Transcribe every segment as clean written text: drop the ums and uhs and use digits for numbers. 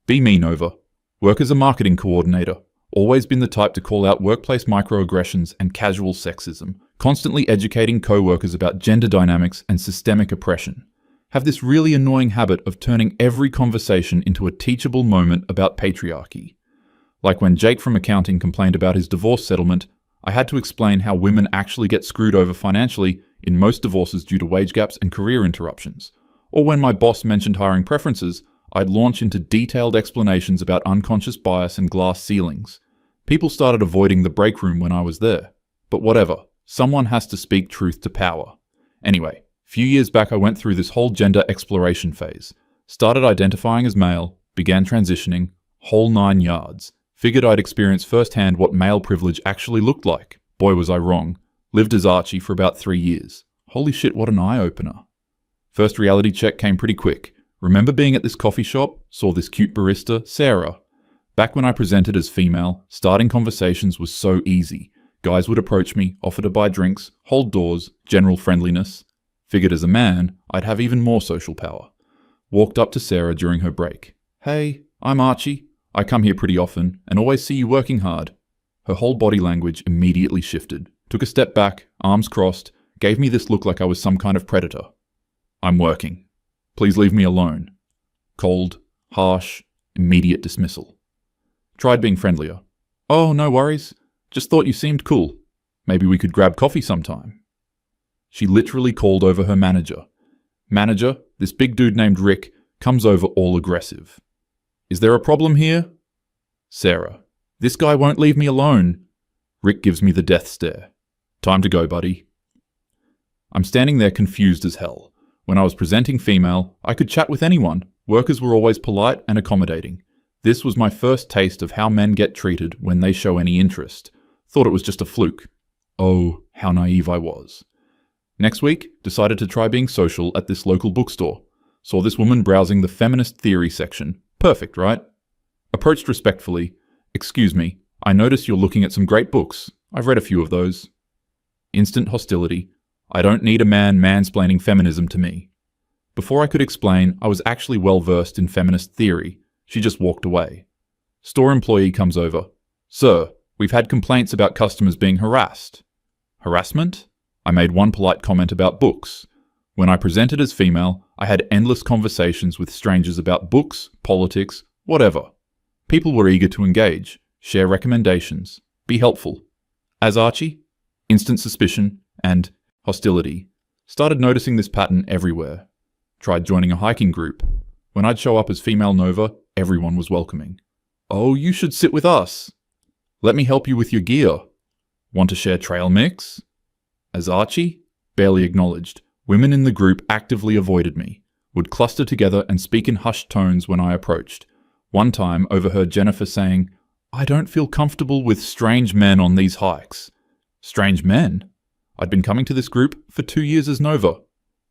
Be me, Nova. Work as a marketing coordinator. Always been the type to call out workplace microaggressions and casual sexism, constantly educating co-workers about gender dynamics and systemic oppression. Have this really annoying habit of turning every conversation into a teachable moment about patriarchy. Like when Jake from accounting complained about his divorce settlement, I had to explain how women actually get screwed over financially in most divorces due to wage gaps and career interruptions. Or when my boss mentioned hiring preferences, I'd launch into detailed explanations about unconscious bias and glass ceilings. People started avoiding the break room when I was there. But whatever, someone has to speak truth to power. Anyway, a few years back I went through this whole gender exploration phase. Started identifying as male, began transitioning, whole 9 yards. Figured I'd experience firsthand what male privilege actually looked like. Boy was I wrong. Lived as Archie for about 3 years. Holy shit, what an eye-opener. First reality check came pretty quick. Remember being at this coffee shop, saw this cute barista, Sarah. Back when I presented as female, starting conversations was so easy. Guys would approach me, offer to buy drinks, hold doors, general friendliness. Figured as a man, I'd have even more social power. Walked up to Sarah during her break. Hey, I'm Archie. I come here pretty often and always see you working hard. Her whole body language immediately shifted. Took a step back, arms crossed, gave me this look like I was some kind of predator. I'm working. Please leave me alone. Cold, harsh, immediate dismissal. Tried being friendlier. Oh, no worries. Just thought you seemed cool. Maybe we could grab coffee sometime. She literally called over her manager. Manager, this big dude named Rick, comes over all aggressive. Is there a problem here? Sarah. This guy won't leave me alone. Rick gives me the death stare. Time to go, buddy. I'm standing there confused as hell. When I was presenting female, I could chat with anyone. Workers were always polite and accommodating. This was my first taste of how men get treated when they show any interest. Thought it was just a fluke. Oh, how naive I was. Next week, decided to try being social at this local bookstore. Saw this woman browsing the feminist theory section. Perfect, right? Approached respectfully. Excuse me, I notice you're looking at some great books. I've read a few of those. Instant hostility. I don't need a man mansplaining feminism to me. Before I could explain, I was actually well versed in feminist theory. She just walked away. Store employee comes over. Sir, we've had complaints about customers being harassed. Harassment? I made one polite comment about books. When I presented as female, I had endless conversations with strangers about books, politics, whatever. People were eager to engage, share recommendations, be helpful. As Archie, instant suspicion and hostility. Started noticing this pattern everywhere. Tried joining a hiking group. When I'd show up as female Nova, everyone was welcoming. Oh, you should sit with us. Let me help you with your gear. Want to share trail mix? As Archie, barely acknowledged. Women in the group actively avoided me, would cluster together and speak in hushed tones when I approached. One time overheard Jennifer saying, I don't feel comfortable with strange men on these hikes. Strange men? I'd been coming to this group for 2 years as Nova.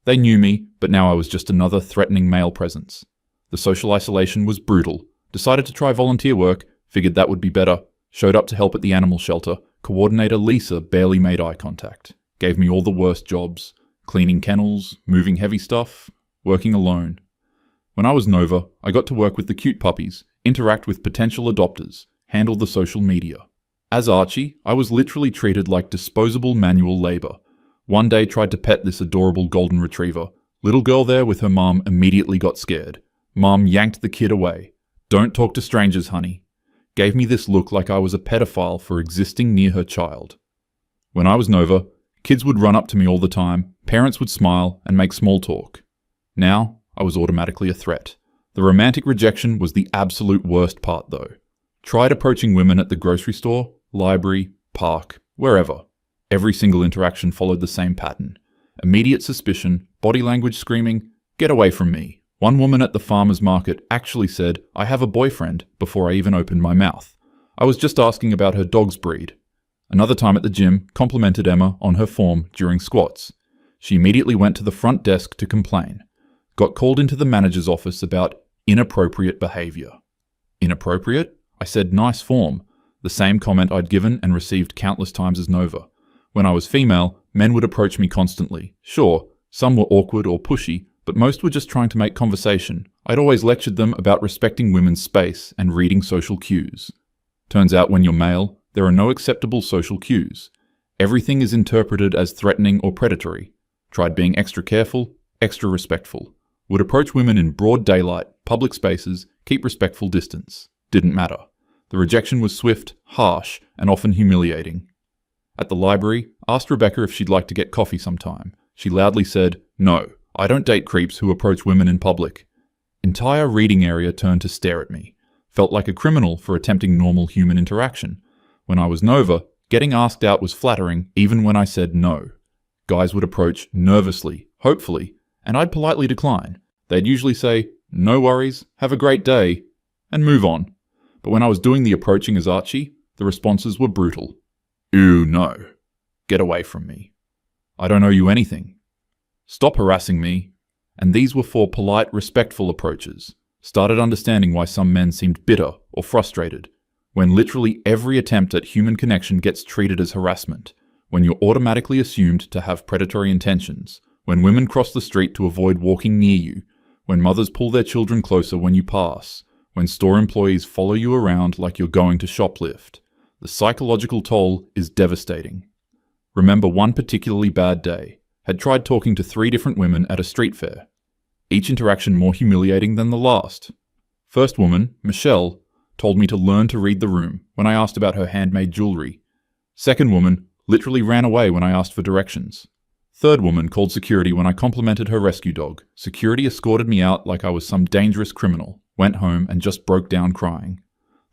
They knew me, but now I was just another threatening male presence. The social isolation was brutal. Decided to try volunteer work, figured that would be better. Showed up to help at the animal shelter. Coordinator Lisa barely made eye contact. Gave me all the worst jobs. Cleaning kennels, moving heavy stuff, working alone. When I was Nova, I got to work with the cute puppies, interact with potential adopters, handle the social media. As Archie, I was literally treated like disposable manual labor. One day tried to pet this adorable golden retriever. Little girl there with her mom immediately got scared. Mom yanked the kid away. Don't talk to strangers, honey. Gave me this look like I was a pedophile for existing near her child. When I was Nova, kids would run up to me all the time, parents would smile and make small talk. Now, I was automatically a threat. The romantic rejection was the absolute worst part though. Tried approaching women at the grocery store, library, park, wherever. Every single interaction followed the same pattern. Immediate suspicion, body language screaming, get away from me. One woman at the farmer's market actually said, I have a boyfriend, before I even opened my mouth. I was just asking about her dog's breed. Another time at the gym, complimented Emma on her form during squats. She immediately went to the front desk to complain. Got called into the manager's office about inappropriate behavior. Inappropriate? I said nice form, the same comment I'd given and received countless times as Nova. When I was female, men would approach me constantly. Sure, some were awkward or pushy, but most were just trying to make conversation. I'd always lectured them about respecting women's space and reading social cues. Turns out when you're male, there are no acceptable social cues. Everything is interpreted as threatening or predatory. Tried being extra careful, extra respectful. Would approach women in broad daylight, public spaces, keep respectful distance. Didn't matter. The rejection was swift, harsh, and often humiliating. At the library, asked Rebecca if she'd like to get coffee sometime. She loudly said, "No, I don't date creeps who approach women in public." Entire reading area turned to stare at me. Felt like a criminal for attempting normal human interaction. When I was Nova, getting asked out was flattering even when I said no. Guys would approach nervously, hopefully, and I'd politely decline. They'd usually say, "No worries, have a great day," and move on. But when I was doing the approaching as Archie, the responses were brutal. "Ew, no. Get away from me. I don't owe you anything. Stop harassing me." And these were for polite, respectful approaches. Started understanding why some men seemed bitter or frustrated, when literally every attempt at human connection gets treated as harassment, when you're automatically assumed to have predatory intentions, when women cross the street to avoid walking near you, when mothers pull their children closer when you pass, when store employees follow you around like you're going to shoplift. The psychological toll is devastating. Remember one particularly bad day. Had tried talking to 3 different women at a street fair. Each interaction more humiliating than the last. First woman, Michelle, told me to learn to read the room when I asked about her handmade jewelry. Second woman literally ran away when I asked for directions. Third woman called security when I complimented her rescue dog. Security escorted me out like I was some dangerous criminal, went home and just broke down crying.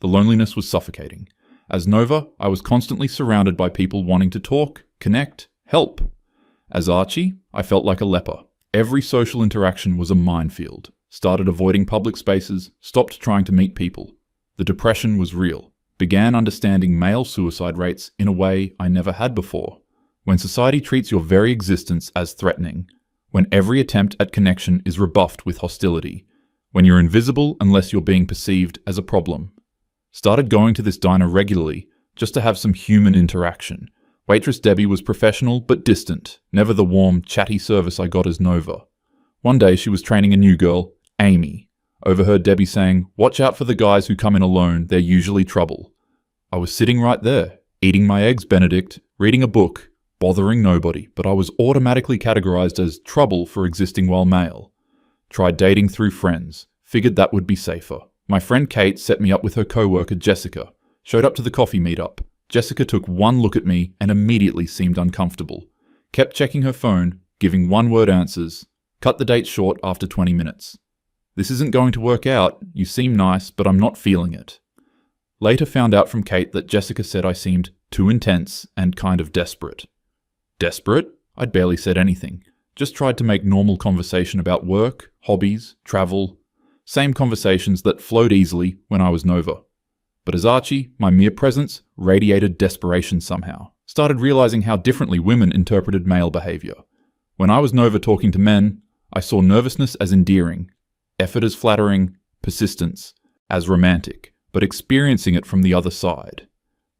The loneliness was suffocating. As Nova, I was constantly surrounded by people wanting to talk, connect, help. As Archie, I felt like a leper. Every social interaction was a minefield. Started avoiding public spaces, stopped trying to meet people. The depression was real. Began understanding male suicide rates in a way I never had before. When society treats your very existence as threatening. When every attempt at connection is rebuffed with hostility. When you're invisible unless you're being perceived as a problem. Started going to this diner regularly, just to have some human interaction. Waitress Debbie was professional but distant, never the warm, chatty service I got as Nova. One day she was training a new girl, Amy. Overheard Debbie saying, "Watch out for the guys who come in alone, they're usually trouble." I was sitting right there, eating my eggs Benedict, reading a book, bothering nobody, but I was automatically categorized as trouble for existing while male. Tried dating through friends, figured that would be safer. My friend Kate set me up with her co-worker Jessica, showed up to the coffee meetup. Jessica took one look at me and immediately seemed uncomfortable. Kept checking her phone, giving one-word answers. Cut the date short after 20 minutes. "This isn't going to work out. You seem nice, but I'm not feeling it." Later found out from Kate that Jessica said I seemed too intense and kind of desperate. Desperate? I'd barely said anything. Just tried to make normal conversation about work, hobbies, travel. Same conversations that flowed easily when I was Nova. But as Archie, my mere presence radiated desperation somehow. Started realizing how differently women interpreted male behavior. When I was Nova talking to men, I saw nervousness as endearing, effort as flattering, persistence as romantic, but experiencing it from the other side.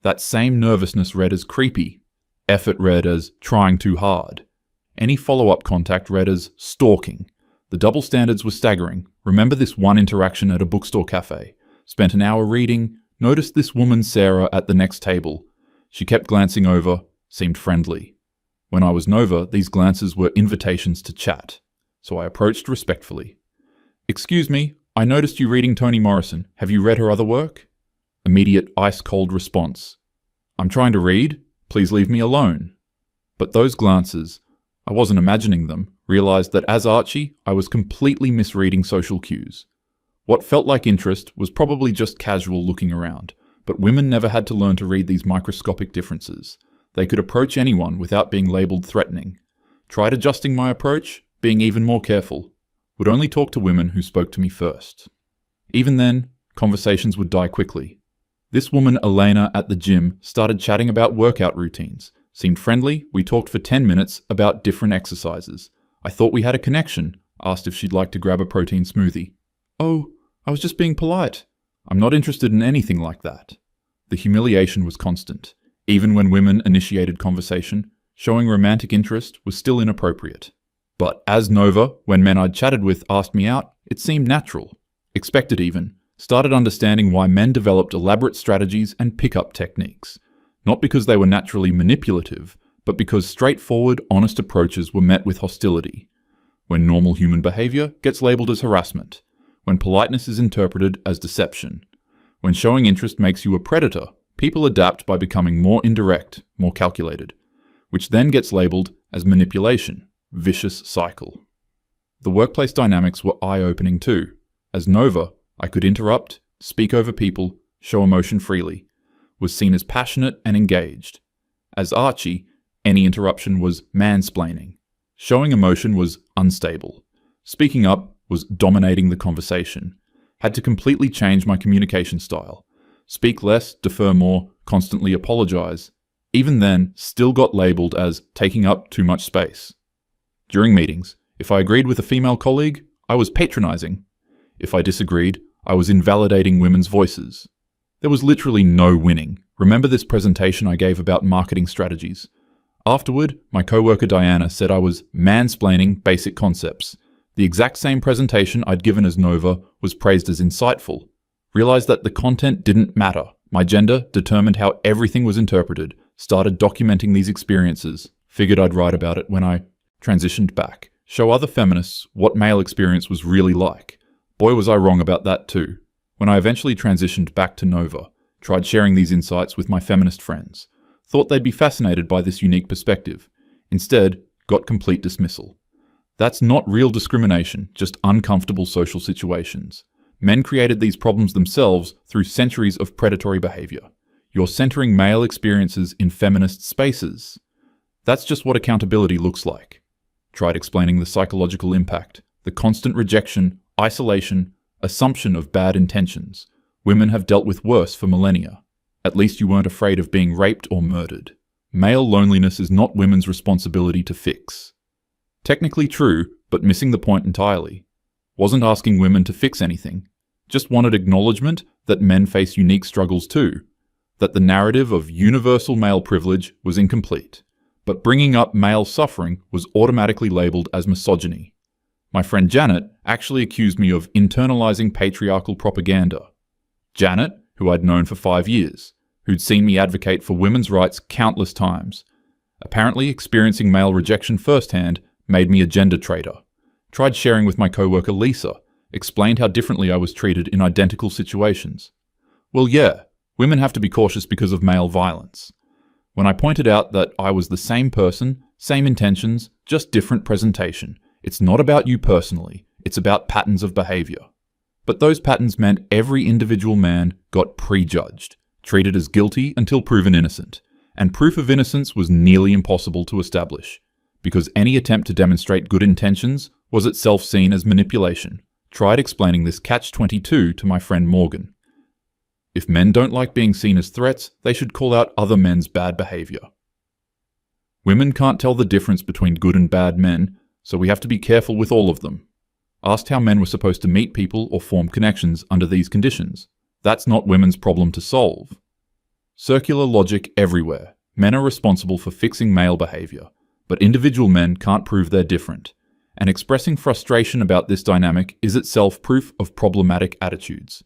That same nervousness read as creepy, effort read as trying too hard. Any follow-up contact read as stalking. The double standards were staggering. Remember this one interaction at a bookstore cafe. Spent an hour reading, noticed this woman Sarah at the next table. She kept glancing over, seemed friendly. When I was Nova, these glances were invitations to chat, so I approached respectfully. "Excuse me, I noticed you reading Toni Morrison. Have you read her other work?" Immediate ice-cold response. "I'm trying to read. Please leave me alone." But those glances, I wasn't imagining them, realized that as Archie, I was completely misreading social cues. What felt like interest was probably just casual looking around, but women never had to learn to read these microscopic differences. They could approach anyone without being labeled threatening. Tried adjusting my approach, being even more careful. Would only talk to women who spoke to me first. Even then, conversations would die quickly. This woman, Elena, at the gym, started chatting about workout routines. Seemed friendly, we talked for 10 minutes about different exercises. I thought we had a connection, asked if she'd like to grab a protein smoothie. "Oh, I was just being polite. I'm not interested in anything like that." The humiliation was constant. Even when women initiated conversation, showing romantic interest was still inappropriate. But as Nova, when men I'd chatted with asked me out, It seemed natural, expected even. Started understanding why men developed elaborate strategies and pickup techniques. Not because they were naturally manipulative, but because straightforward, honest approaches were met with hostility. When normal human behavior gets labeled as harassment. When politeness is interpreted as deception. When showing interest makes you a predator, people adapt by becoming more indirect, more calculated, which then gets labeled as manipulation, vicious cycle. The workplace dynamics were eye-opening too. As Nova, I could interrupt, speak over people, show emotion freely, was seen as passionate and engaged. As Archie, any interruption was mansplaining. Showing emotion was unstable. Speaking up was dominating the conversation. Had to completely change my communication style. Speak less, defer more, constantly apologize. Even then, still got labeled as taking up too much space. During meetings, if I agreed with a female colleague, I was patronizing. If I disagreed, I was invalidating women's voices. There was literally no winning. Remember this presentation I gave about marketing strategies? Afterward, my coworker Diana said I was mansplaining basic concepts. The exact same presentation I'd given as Nova was praised as insightful. Realized that the content didn't matter. My gender determined how everything was interpreted. Started documenting these experiences. Figured I'd write about it when I transitioned back. Show other feminists what male experience was really like. Boy, was I wrong about that too. When I eventually transitioned back to Nova, tried sharing these insights with my feminist friends. Thought they'd be fascinated by this unique perspective. Instead, got complete dismissal. That's not real discrimination, just uncomfortable social situations. Men created these problems themselves through centuries of predatory behavior. You're centering male experiences in feminist spaces. That's just what accountability looks like. Tried explaining the psychological impact, the constant rejection, isolation, assumption of bad intentions. Women have dealt with worse for millennia. At least you weren't afraid of being raped or murdered. Male loneliness is not women's responsibility to fix. Technically true, but missing the point entirely. Wasn't asking women to fix anything. Just wanted acknowledgement that men face unique struggles too. That the narrative of universal male privilege was incomplete. But bringing up male suffering was automatically labeled as misogyny. My friend Janet actually accused me of internalizing patriarchal propaganda. Janet, who I'd known for 5 years, who'd seen me advocate for women's rights countless times. Apparently experiencing male rejection firsthand made me a gender traitor. Tried sharing with my coworker Lisa, explained how differently I was treated in identical situations. Well, yeah, women have to be cautious because of male violence. When I pointed out that I was the same person, same intentions, just different presentation. It's not about you personally, it's about patterns of behavior. But those patterns meant every individual man got prejudged, treated as guilty until proven innocent. And proof of innocence was nearly impossible to establish, because any attempt to demonstrate good intentions was itself seen as manipulation. Tried explaining this catch-22 to my friend Morgan. If men don't like being seen as threats, they should call out other men's bad behavior. Women can't tell the difference between good and bad men, so we have to be careful with all of them. Asked how men were supposed to meet people or form connections under these conditions. That's not women's problem to solve. Circular logic everywhere. Men are responsible for fixing male behavior, but individual men can't prove they're different. And expressing frustration about this dynamic is itself proof of problematic attitudes.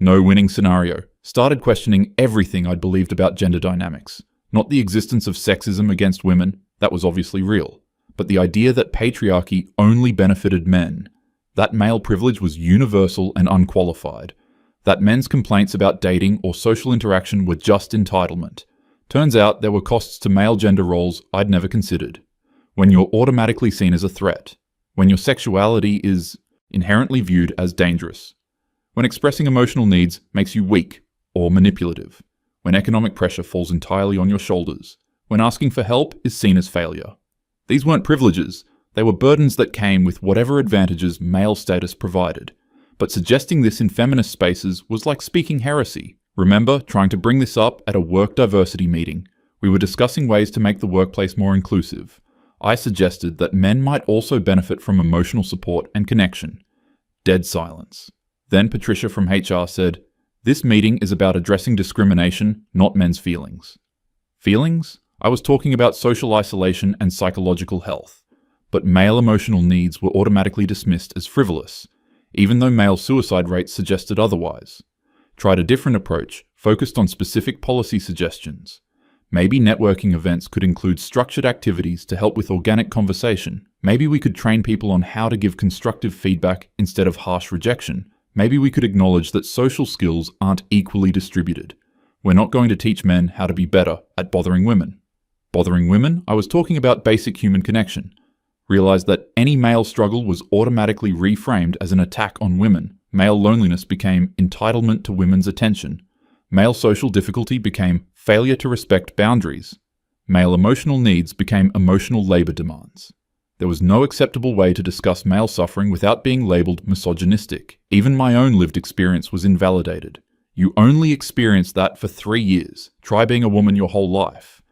No winning scenario. Started questioning everything I'd believed about gender dynamics. Not the existence of sexism against women, that was obviously real, but the idea that patriarchy only benefited men. That male privilege was universal and unqualified. That men's complaints about dating or social interaction were just entitlement. Turns out there were costs to male gender roles I'd never considered. When you're automatically seen as a threat. When your sexuality is inherently viewed as dangerous. When expressing emotional needs makes you weak or manipulative. When economic pressure falls entirely on your shoulders. When asking for help is seen as failure. These weren't privileges. They were burdens that came with whatever advantages male status provided. But suggesting this in feminist spaces was like speaking heresy. Remember trying to bring this up at a work diversity meeting. We were discussing ways to make the workplace more inclusive. I suggested that men might also benefit from emotional support and connection. Dead silence. Then Patricia from HR said, "This meeting is about addressing discrimination, not men's feelings." Feelings? I was talking about social isolation and psychological health. But male emotional needs were automatically dismissed as frivolous. even though male suicide rates suggested otherwise. Tried a different approach, focused on specific policy suggestions. Maybe networking events could include structured activities to help with organic conversation. Maybe we could train people on how to give constructive feedback instead of harsh rejection. Maybe we could acknowledge that social skills aren't equally distributed. We're not going to teach men how to be better at bothering women. Bothering women? I was talking about basic human connection. Realized that any male struggle was automatically reframed as an attack on women. Male loneliness became entitlement to women's attention. Male social difficulty became failure to respect boundaries. Male emotional needs became emotional labor demands. There was no acceptable way to discuss male suffering without being labeled misogynistic. Even my own lived experience was invalidated. You only experienced that for 3 years. Try being a woman your whole life.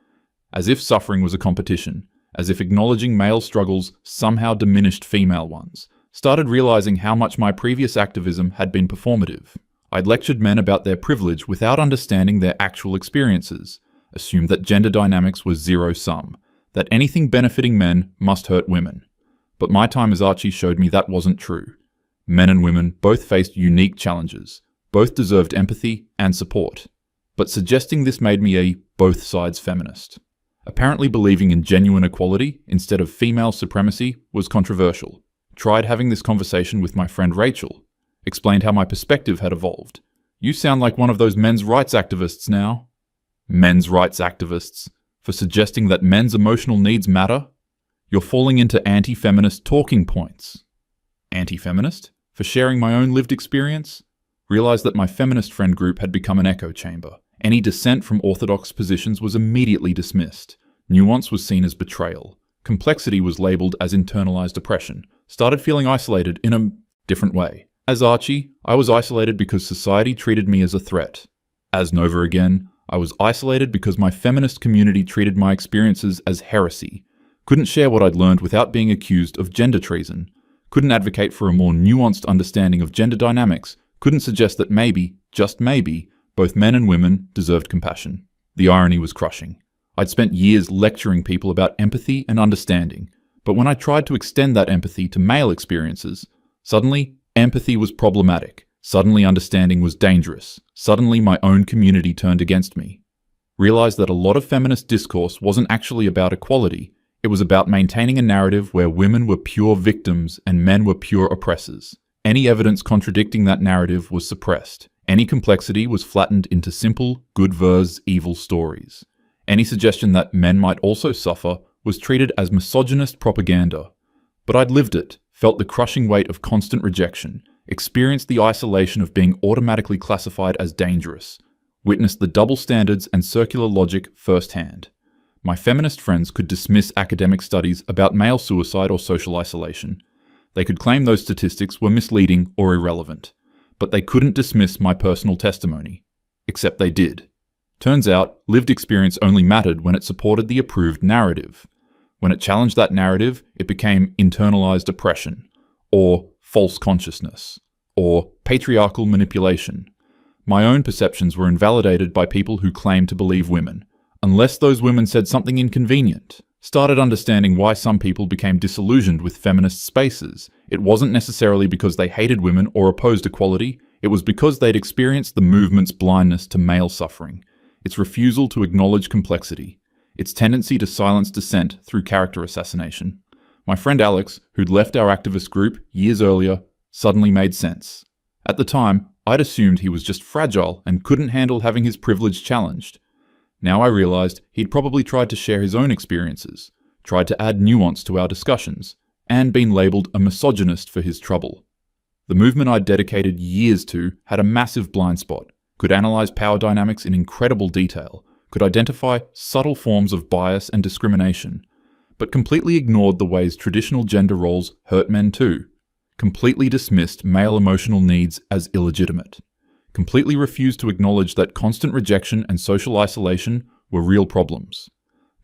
As if suffering was a competition. As if acknowledging male struggles somehow diminished female ones. Started realizing how much my previous activism had been performative. I'd lectured men about their privilege without understanding their actual experiences. Assumed that gender dynamics was zero-sum. That anything benefiting men must hurt women. But my time as Archie showed me that wasn't true. Men and women both faced unique challenges. Both deserved empathy and support. But suggesting this made me a both sides feminist. Apparently believing in genuine equality instead of female supremacy was controversial. Tried having this conversation with my friend Rachel. Explained how my perspective had evolved. You sound like one of those men's rights activists now. Men's rights activists? For suggesting that men's emotional needs matter? You're falling into anti-feminist talking points. Anti-feminist? For sharing my own lived experience? Realized that my feminist friend group had become an echo chamber. Any dissent from orthodox positions was immediately dismissed. Nuance was seen as betrayal. Complexity was labeled as internalized oppression. Started feeling isolated in a different way. As Archie, I was isolated because society treated me as a threat. As Nova again, I was isolated because my feminist community treated my experiences as heresy. Couldn't share what I'd learned without being accused of gender treason. Couldn't advocate for a more nuanced understanding of gender dynamics. Couldn't suggest that maybe, just maybe, both men and women deserved compassion. The irony was crushing. I'd spent years lecturing people about empathy and understanding, but when I tried to extend that empathy to male experiences, suddenly empathy was problematic. Suddenly understanding was dangerous. Suddenly my own community turned against me. Realized that a lot of feminist discourse wasn't actually about equality. It was about maintaining a narrative where women were pure victims and men were pure oppressors. Any evidence contradicting that narrative was suppressed. Any complexity was flattened into simple, good versus evil stories. Any suggestion that men might also suffer was treated as misogynist propaganda. But I'd lived it, felt the crushing weight of constant rejection, experienced the isolation of being automatically classified as dangerous, witnessed the double standards and circular logic firsthand. My feminist friends could dismiss academic studies about male suicide or social isolation. They could claim those statistics were misleading or irrelevant, but they couldn't dismiss my personal testimony. Except they did. Turns out, lived experience only mattered when it supported the approved narrative. When it challenged that narrative, it became internalized oppression, or false consciousness, or patriarchal manipulation. My own perceptions were invalidated by people who claimed to believe women, unless those women said something inconvenient. Started understanding why some people became disillusioned with feminist spaces. It wasn't necessarily because they hated women or opposed equality, it was because they'd experienced the movement's blindness to male suffering, its refusal to acknowledge complexity, its tendency to silence dissent through character assassination. My friend Alex, who'd left our activist group years earlier, suddenly made sense. At the time, I'd assumed he was just fragile and couldn't handle having his privilege challenged. Now I realized he'd probably tried to share his own experiences, tried to add nuance to our discussions, and been labeled a misogynist for his trouble. The movement I'd dedicated years to had a massive blind spot, could analyze power dynamics in incredible detail, could identify subtle forms of bias and discrimination, but completely ignored the ways traditional gender roles hurt men too, completely dismissed male emotional needs as illegitimate, completely refused to acknowledge that constant rejection and social isolation were real problems.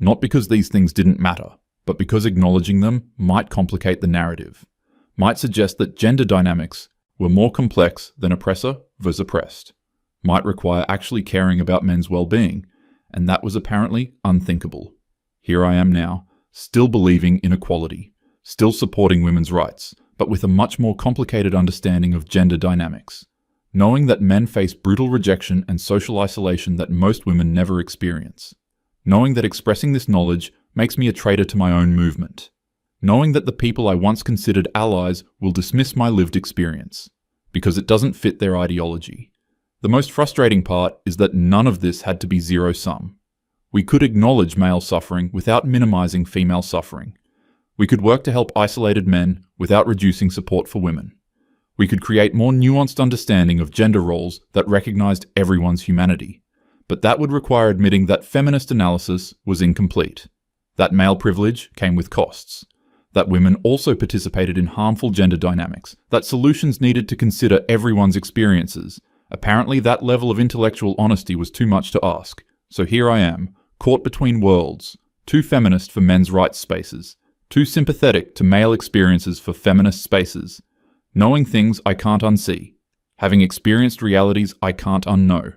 Not because these things didn't matter, but because acknowledging them might complicate the narrative, might suggest that gender dynamics were more complex than oppressor versus oppressed, might require actually caring about men's well-being, and that was apparently unthinkable. Here I am now, still believing in equality, still supporting women's rights, but with a much more complicated understanding of gender dynamics. Knowing that men face brutal rejection and social isolation that most women never experience. Knowing that expressing this knowledge makes me a traitor to my own movement. Knowing that the people I once considered allies will dismiss my lived experience, because it doesn't fit their ideology. The most frustrating part is that none of this had to be zero-sum. We could acknowledge male suffering without minimizing female suffering. We could work to help isolated men without reducing support for women. We could create more nuanced understanding of gender roles that recognized everyone's humanity. But that would require admitting that feminist analysis was incomplete. That male privilege came with costs. That women also participated in harmful gender dynamics. That solutions needed to consider everyone's experiences. Apparently that level of intellectual honesty was too much to ask. So here I am, caught between worlds. Too feminist for men's rights spaces. Too sympathetic to male experiences for feminist spaces. Knowing things I can't unsee. Having experienced realities I can't unknow.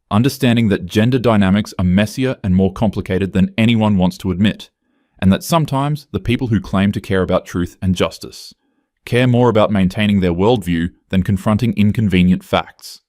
Understanding that gender dynamics are messier and more complicated than anyone wants to admit. And that sometimes the people who claim to care about truth and justice care more about maintaining their worldview than confronting inconvenient facts.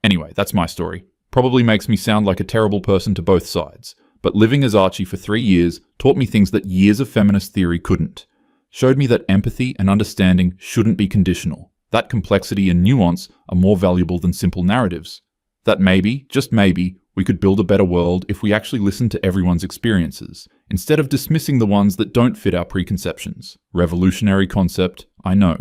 Anyway, that's my story. Probably makes me sound like a terrible person to both sides, but living as Archie for 3 years taught me things that years of feminist theory couldn't. Showed me that empathy and understanding shouldn't be conditional, that complexity and nuance are more valuable than simple narratives. That maybe, just maybe, we could build a better world if we actually listened to everyone's experiences, instead of dismissing the ones that don't fit our preconceptions. Revolutionary concept, I know.